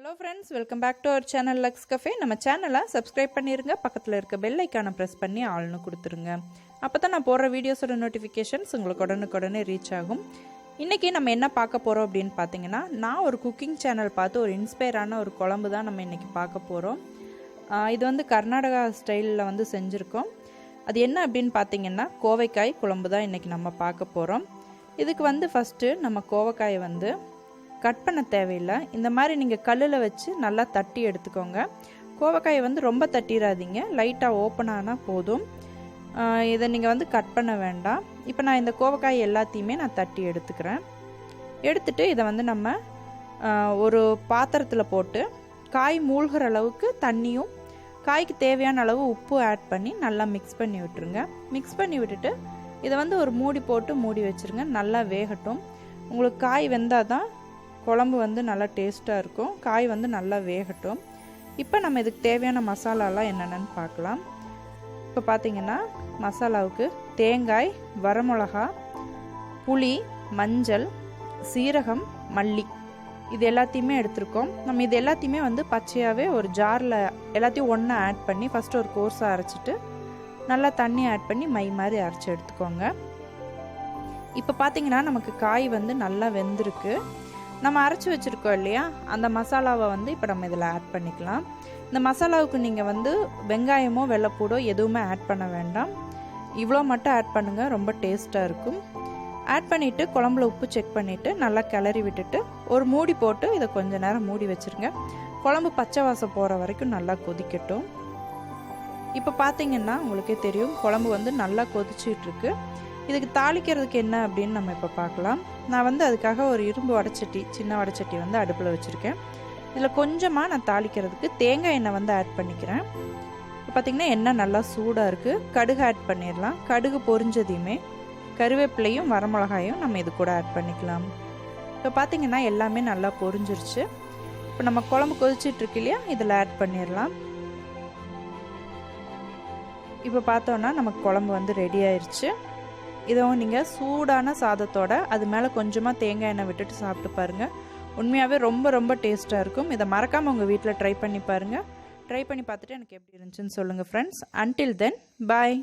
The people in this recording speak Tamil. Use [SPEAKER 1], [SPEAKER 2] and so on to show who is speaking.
[SPEAKER 1] Hello friends, welcome back to our channel LAK Cafe. நம்ம சேனலை சப்ஸ்கிரைப் பண்ணிருங்க, பக்கத்துல இருக்க பெல் ஐகானை பிரஸ் பண்ணி ஆல்னு கொடுத்துருங்க. அப்பதான் நான் போடுற வீடியோஸோட நோட்டிஃபிகேஷன்ஸ் உங்களுக்கு உடனுக்குடனே ரீச் ஆகும். இன்னைக்கு நம்ம என்ன பார்க்க போறோம் அப்படின்னு பார்த்தீங்கன்னா, நான் ஒரு குக்கிங் சேனல் பார்த்து ஒரு இன்ஸ்பயரான ஒரு குழம்பு தான் நம்ம இன்னைக்கு பார்க்க போறோம். இது வந்து கர்நாடகா ஸ்டைலில் வந்து செஞ்சுருக்கோம். அது என்ன அப்படின்னு பார்த்தீங்கன்னா, கோவைக்காய் குழம்பு தான் இன்னைக்கு நம்ம பார்க்க போறோம். இதுக்கு வந்து ஃபர்ஸ்ட் நம்ம கோவைக்காயை வந்து கட் பண்ண தேவையில்லை. இந்த மாதிரி நீங்கள் கல்லில் வச்சு நல்லா தட்டி எடுத்துக்கோங்க. கோவக்காயை வந்து ரொம்ப தட்டிடாதீங்க, லைட்டாக ஓப்பன் ஆனால் போதும். இதை நீங்கள் வந்து கட் பண்ண வேண்டாம். இப்போ நான் இந்த கோவக்காய் எல்லாத்தையுமே நான் தட்டி எடுத்துக்கிறேன். எடுத்துட்டு இதை வந்து நம்ம ஒரு பாத்திரத்தில் போட்டு காய் மூழ்கிற அளவுக்கு தண்ணியும் காய்க்கு தேவையான அளவு உப்பு ஆட் பண்ணி நல்லா மிக்ஸ் பண்ணி விட்டுருங்க. மிக்ஸ் பண்ணி விட்டுட்டு இதை வந்து ஒரு மூடி போட்டு மூடி வச்சுருங்க. நல்லா வேகட்டும். உங்களுக்கு காய் வெந்தால் தான் குழம்பு வந்து நல்லா டேஸ்ட்டாக இருக்கும். காய் வந்து நல்லா வேகட்டும். இப்போ நம்ம இதுக்கு தேவையான மசாலாலாம் என்னென்னு பார்க்கலாம். இப்போ பார்த்தீங்கன்னா மசாலாவுக்கு தேங்காய், வரமிளகா, புளி, மஞ்சள், சீரகம், மல்லி இது எல்லாத்தையுமே எடுத்துருக்கோம். நம்ம இது எல்லாத்தையுமே வந்து பச்சையாகவே ஒரு ஜாரில் எல்லாத்தையும் ஒன்றா ஆட் பண்ணி ஃபஸ்ட்டு ஒரு கோர்ஸாக அரைச்சிட்டு நல்லா தண்ணி ஆட் பண்ணி மை மாதிரி அரைச்சி எடுத்துக்கோங்க. இப்போ பார்த்தீங்கன்னா நமக்கு காய் வந்து நல்லா வெந்திருக்கு. நம்ம அரைச்சி வச்சுருக்கோம் இல்லையா, அந்த மசாலாவை வந்து இப்போ நம்ம இதில் ஆட் பண்ணிக்கலாம். இந்த மசாலாவுக்கு நீங்கள் வந்து வெங்காயமோ வெள்ளைப்பூடோ எதுவுமே ஆட் பண்ண வேண்டாம். இவ்வளோ மட்டும் ஆட் பண்ணுங்கள், ரொம்ப டேஸ்ட்டாக இருக்கும். ஆட் பண்ணிவிட்டு குழம்புல உப்பு செக் பண்ணிவிட்டு நல்லா கிளறி விட்டுட்டு ஒரு மூடி போட்டு இதை கொஞ்சம் நேரம் மூடி வச்சுருங்க. குழம்பு பச்சை வாசம் போகிற வரைக்கும் நல்லா கொதிக்கட்டும். இப்போ பார்த்தீங்கன்னா உங்களுக்கே தெரியும், குழம்பு வந்து நல்லா கொதிச்சிட்ருக்கு. இதுக்கு தாளிக்கிறதுக்கு என்ன அப்படின்னு நம்ம இப்போ பார்க்கலாம். நான் வந்து அதுக்காக ஒரு இரும்பு வடைச்சட்டி, சின்ன வடைச்சட்டி வந்து அடுப்பில் வச்சுருக்கேன். இதில் கொஞ்சமாக நான் தாளிக்கிறதுக்கு தேங்காய் எண்ணெய் வந்து ஆட் பண்ணிக்கிறேன். இப்போ பார்த்திங்கன்னா எண்ணெய் நல்லா சூடாக இருக்குது. கடுகு ஆட் பண்ணிடலாம். கடுகு பொரிஞ்சதையுமே கருவேப்பிலையும் வரமிளகாயும் நம்ம இது கூட ஆட் பண்ணிக்கலாம். இப்போ பார்த்திங்கன்னா எல்லாமே நல்லா பொரிஞ்சிருச்சு. இப்போ நம்ம குழம்பு கொதிச்சிட்ருக்கு இல்லையா, இதில் ஆட் பண்ணிடலாம். இப்போ பார்த்தோன்னா நமக்கு குழம்பு வந்து ரெடி ஆயிடுச்சு. இதுவும் நீங்கள் சூடான சாதத்தோட அது மேலே கொஞ்சமாக தேங்காய் எண்ணெய் விட்டுட்டு சாப்பிட்டு பாருங்கள். உண்மையாகவே ரொம்ப ரொம்ப டேஸ்ட்டாக இருக்கும். இதை மறக்காமல் உங்கள் வீட்டில் ட்ரை பண்ணி பாருங்கள். ட்ரை பண்ணி பார்த்துட்டு எனக்கு எப்படி இருந்துச்சுன்னு சொல்லுங்கள் ஃப்ரெண்ட்ஸ். அன்டில் தென் பாய்.